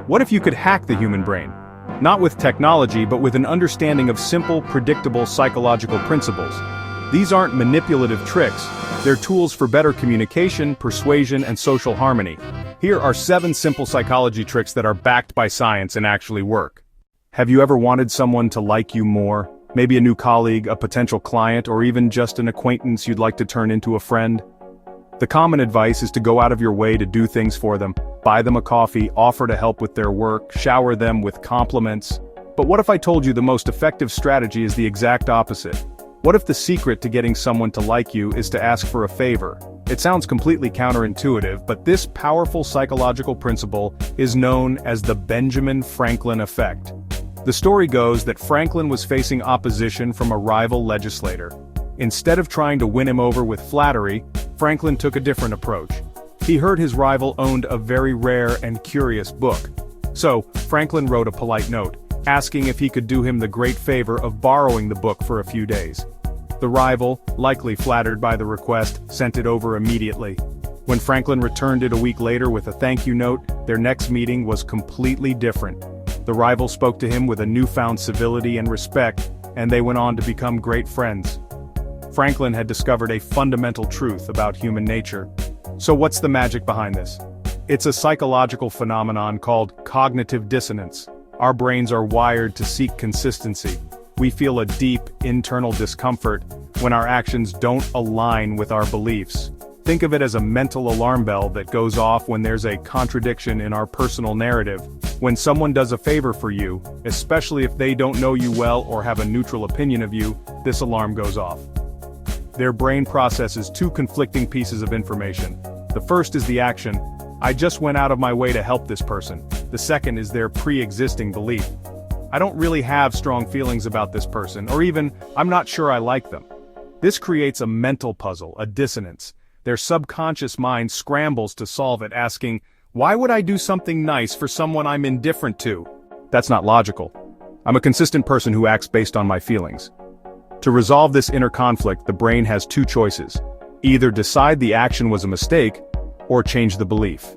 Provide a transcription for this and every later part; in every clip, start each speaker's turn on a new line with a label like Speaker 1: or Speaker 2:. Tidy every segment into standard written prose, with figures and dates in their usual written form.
Speaker 1: What if you could hack the human brain? Not with technology, but with an understanding of simple, predictable psychological principles. These aren't manipulative tricks, they're tools for better communication, persuasion, and social harmony. Here are 7 simple psychology tricks that are backed by science and actually work. Have you ever wanted someone to like you more? Maybe a new colleague, a potential client, or even just an acquaintance you'd like to turn into a friend? The common advice is to go out of your way to do things for them, buy them a coffee, offer to help with their work, shower them with compliments. But what if I told you the most effective strategy is the exact opposite? What if the secret to getting someone to like you is to ask for a favor? It sounds completely counterintuitive, but this powerful psychological principle is known as the Benjamin Franklin effect. The story goes that Franklin was facing opposition from a rival legislator. Instead of trying to win him over with flattery, Franklin took a different approach. He heard his rival owned a very rare and curious book. So, Franklin wrote a polite note, asking if he could do him the great favor of borrowing the book for a few days. The rival, likely flattered by the request, sent it over immediately. When Franklin returned it a week later with a thank you note, their next meeting was completely different. The rival spoke to him with a newfound civility and respect, and they went on to become great friends. Franklin had discovered a fundamental truth about human nature. So what's the magic behind this? It's a psychological phenomenon called cognitive dissonance. Our brains are wired to seek consistency. We feel a deep, internal discomfort when our actions don't align with our beliefs. Think of it as a mental alarm bell that goes off when there's a contradiction in our personal narrative. When someone does a favor for you, especially if they don't know you well or have a neutral opinion of you, this alarm goes off. Their brain processes 2 conflicting pieces of information. The first is the action, I just went out of my way to help this person. The second is their pre-existing belief. I don't really have strong feelings about this person, or even, I'm not sure I like them. This creates a mental puzzle, a dissonance. Their subconscious mind scrambles to solve it, asking, why would I do something nice for someone I'm indifferent to? That's not logical. I'm a consistent person who acts based on my feelings. To resolve this inner conflict, the brain has 2 choices. Either decide the action was a mistake, or change the belief.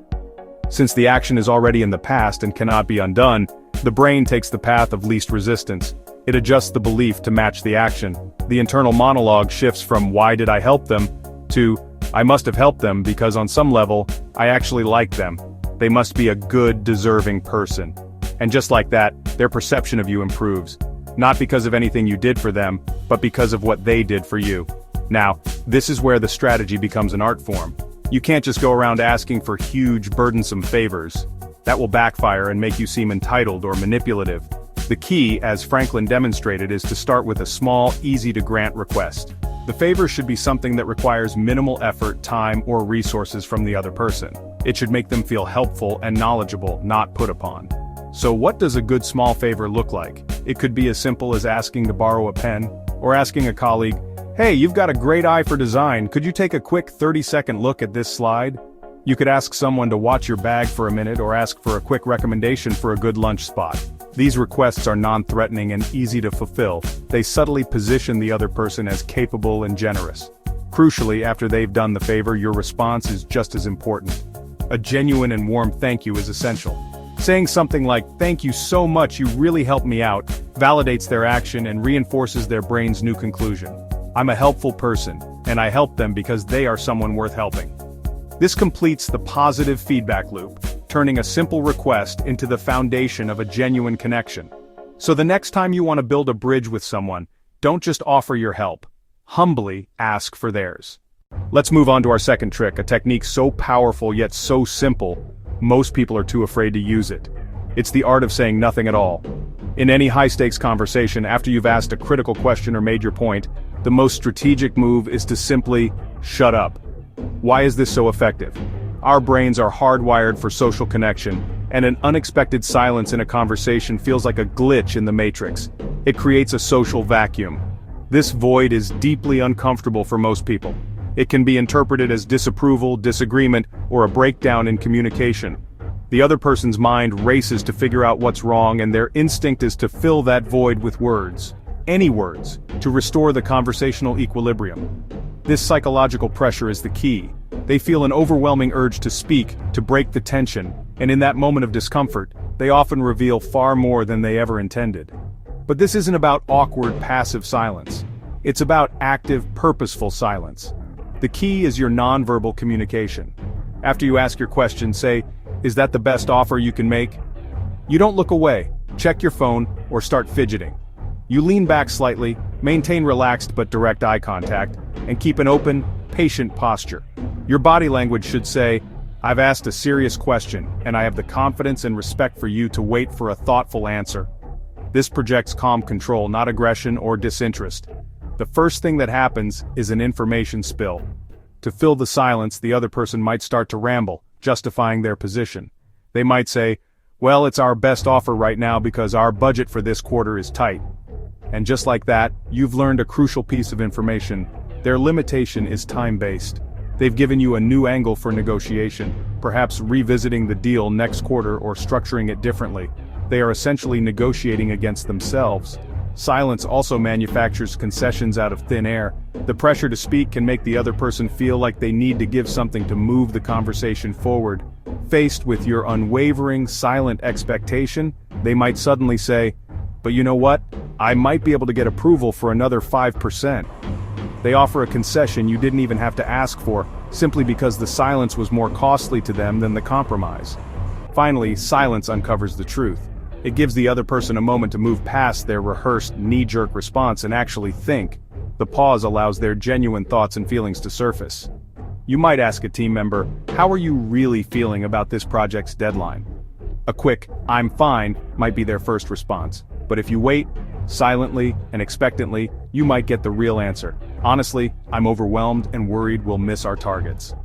Speaker 1: Since the action is already in the past and cannot be undone, the brain takes the path of least resistance. It adjusts the belief to match the action. The internal monologue shifts from why did I help them to I must have helped them because on some level, I actually like them. They must be a good, deserving person. And just like that, their perception of you improves. Not because of anything you did for them, but because of what they did for you. Now, this is where the strategy becomes an art form. You can't just go around asking for huge, burdensome favors. That will backfire and make you seem entitled or manipulative. The key, as Franklin demonstrated, is to start with a small, easy-to-grant request. The favor should be something that requires minimal effort, time, or resources from the other person. It should make them feel helpful and knowledgeable, not put upon. So what does a good small favor look like? It could be as simple as asking to borrow a pen, or asking a colleague, hey, you've got a great eye for design, could you take a quick 30-second look at this slide? You could ask someone to watch your bag for a minute or ask for a quick recommendation for a good lunch spot. These requests are non-threatening and easy to fulfill. They subtly position the other person as capable and generous. Crucially, after they've done the favor, your response is just as important. A genuine and warm thank you is essential. Saying something like, thank you so much, you really helped me out, validates their action and reinforces their brain's new conclusion. I'm a helpful person, and I help them because they are someone worth helping. This completes the positive feedback loop, turning a simple request into the foundation of a genuine connection. So the next time you want to build a bridge with someone, don't just offer your help. Humbly ask for theirs. Let's move on to our second trick, a technique so powerful yet so simple, most people are too afraid to use it. It's the art of saying nothing at all. In any high-stakes conversation, after you've asked a critical question or made your point, the most strategic move is to simply shut up. Why is this so effective? Our brains are hardwired for social connection, and an unexpected silence in a conversation feels like a glitch in the matrix. It creates a social vacuum. This void is deeply uncomfortable for most people. It can be interpreted as disapproval, disagreement, or a breakdown in communication. The other person's mind races to figure out what's wrong, and their instinct is to fill that void with words. Any words, to restore the conversational equilibrium. This psychological pressure is the key. They feel an overwhelming urge to speak, to break the tension, and in that moment of discomfort, they often reveal far more than they ever intended. But this isn't about awkward, passive silence. It's about active, purposeful silence. The key is your nonverbal communication. After you ask your question, say, "Is that the best offer you can make?" You don't look away, check your phone, or start fidgeting. You lean back slightly, maintain relaxed but direct eye contact, and keep an open, patient posture. Your body language should say, "I've asked a serious question, and I have the confidence and respect for you to wait for a thoughtful answer." This projects calm control, not aggression or disinterest. The first thing that happens is an information spill. To fill the silence, the other person might start to ramble, justifying their position. They might say, "Well, it's our best offer right now because our budget for this quarter is tight." And just like that, you've learned a crucial piece of information. Their limitation is time-based. They've given you a new angle for negotiation, perhaps revisiting the deal next quarter or structuring it differently. They are essentially negotiating against themselves. Silence also manufactures concessions out of thin air. The pressure to speak can make the other person feel like they need to give something to move the conversation forward. Faced with your unwavering, silent expectation, they might suddenly say, "But you know what? I might be able to get approval for another 5%. They offer a concession you didn't even have to ask for, simply because the silence was more costly to them than the compromise. Finally, silence uncovers the truth. It gives the other person a moment to move past their rehearsed, knee-jerk response and actually think. The pause allows their genuine thoughts and feelings to surface. You might ask a team member, "How are you really feeling about this project's deadline?" A quick, "I'm fine," might be their first response. But if you wait, silently and expectantly, you might get the real answer. "Honestly, I'm overwhelmed and worried we'll miss our targets."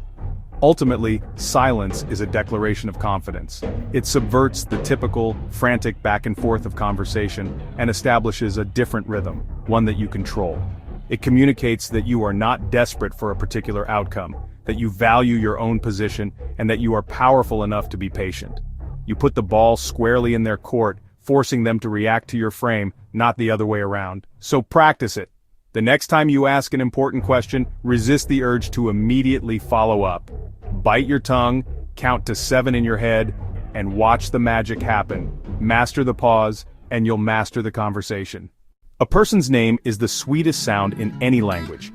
Speaker 1: Ultimately, silence is a declaration of confidence. It subverts the typical, frantic back and forth of conversation and establishes a different rhythm, one that you control. It communicates that you are not desperate for a particular outcome, that you value your own position, and that you are powerful enough to be patient. You put the ball squarely in their court, forcing them to react to your frame, not the other way around. So practice it. The next time you ask an important question, resist the urge to immediately follow up. Bite your tongue, count to 7 in your head, and watch the magic happen. Master the pause, and you'll master the conversation. A person's name is the sweetest sound in any language.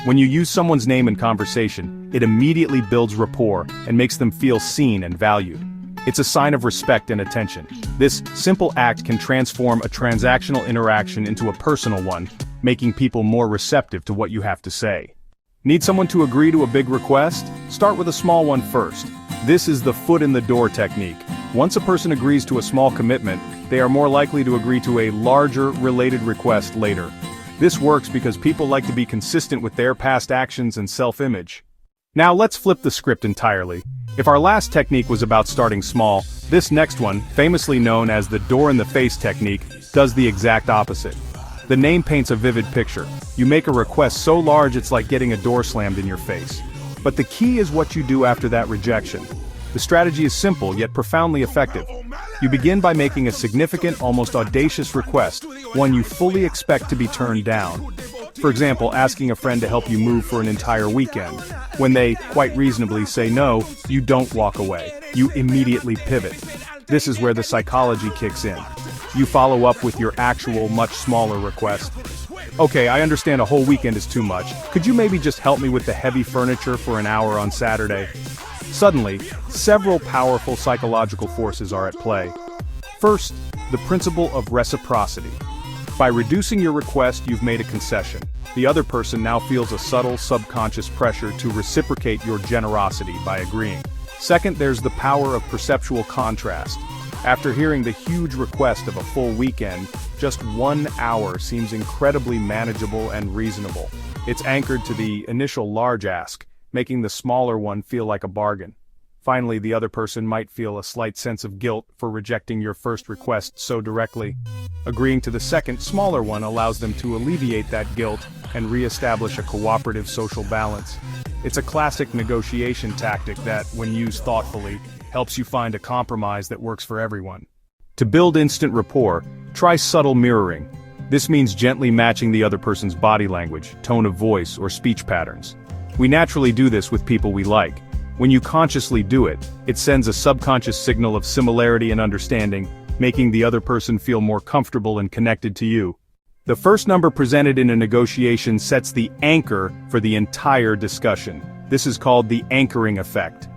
Speaker 1: When you use someone's name in conversation, it immediately builds rapport and makes them feel seen and valued. It's a sign of respect and attention. This simple act can transform a transactional interaction into a personal one, making people more receptive to what you have to say. Need someone to agree to a big request? Start with a small one first. This is the foot in the door technique. Once a person agrees to a small commitment, they are more likely to agree to a larger, related request later. This works because people like to be consistent with their past actions and self-image. Now let's flip the script entirely. If our last technique was about starting small, this next one, famously known as the door-in-the-face technique, does the exact opposite. The name paints a vivid picture. You make a request so large it's like getting a door slammed in your face. But the key is what you do after that rejection. The strategy is simple yet profoundly effective. You begin by making a significant, almost audacious request, one you fully expect to be turned down. For example, asking a friend to help you move for an entire weekend. When they, quite reasonably, say no, you don't walk away. You immediately pivot. This is where the psychology kicks in. You follow up with your actual, much smaller request. "Okay, I understand a whole weekend is too much. Could you maybe just help me with the heavy furniture for an hour on Saturday?" Suddenly, several powerful psychological forces are at play. First, the principle of reciprocity. By reducing your request, you've made a concession. The other person now feels a subtle, subconscious pressure to reciprocate your generosity by agreeing. Second, there's the power of perceptual contrast. After hearing the huge request of a full weekend, just 1 hour seems incredibly manageable and reasonable. It's anchored to the initial large ask, making the smaller one feel like a bargain. Finally, the other person might feel a slight sense of guilt for rejecting your first request so directly. Agreeing to the second, smaller one allows them to alleviate that guilt and re-establish a cooperative social balance. It's a classic negotiation tactic that, when used thoughtfully, helps you find a compromise that works for everyone. To build instant rapport, try subtle mirroring. This means gently matching the other person's body language, tone of voice, or speech patterns. We naturally do this with people we like. When you consciously do it, it sends a subconscious signal of similarity and understanding, making the other person feel more comfortable and connected to you. The first number presented in a negotiation sets the anchor for the entire discussion. This is called the anchoring effect.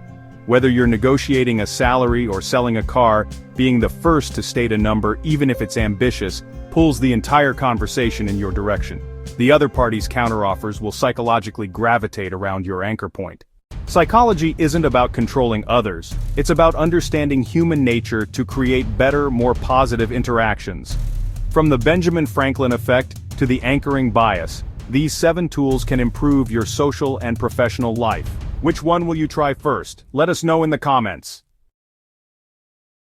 Speaker 1: Whether you're negotiating a salary or selling a car, being the first to state a number, even if it's ambitious, pulls the entire conversation in your direction. The other party's counteroffers will psychologically gravitate around your anchor point. Psychology isn't about controlling others, it's about understanding human nature to create better, more positive interactions. From the Benjamin Franklin effect to the anchoring bias, these 7 tools can improve your social and professional life. Which one will you try first? Let us know in the comments.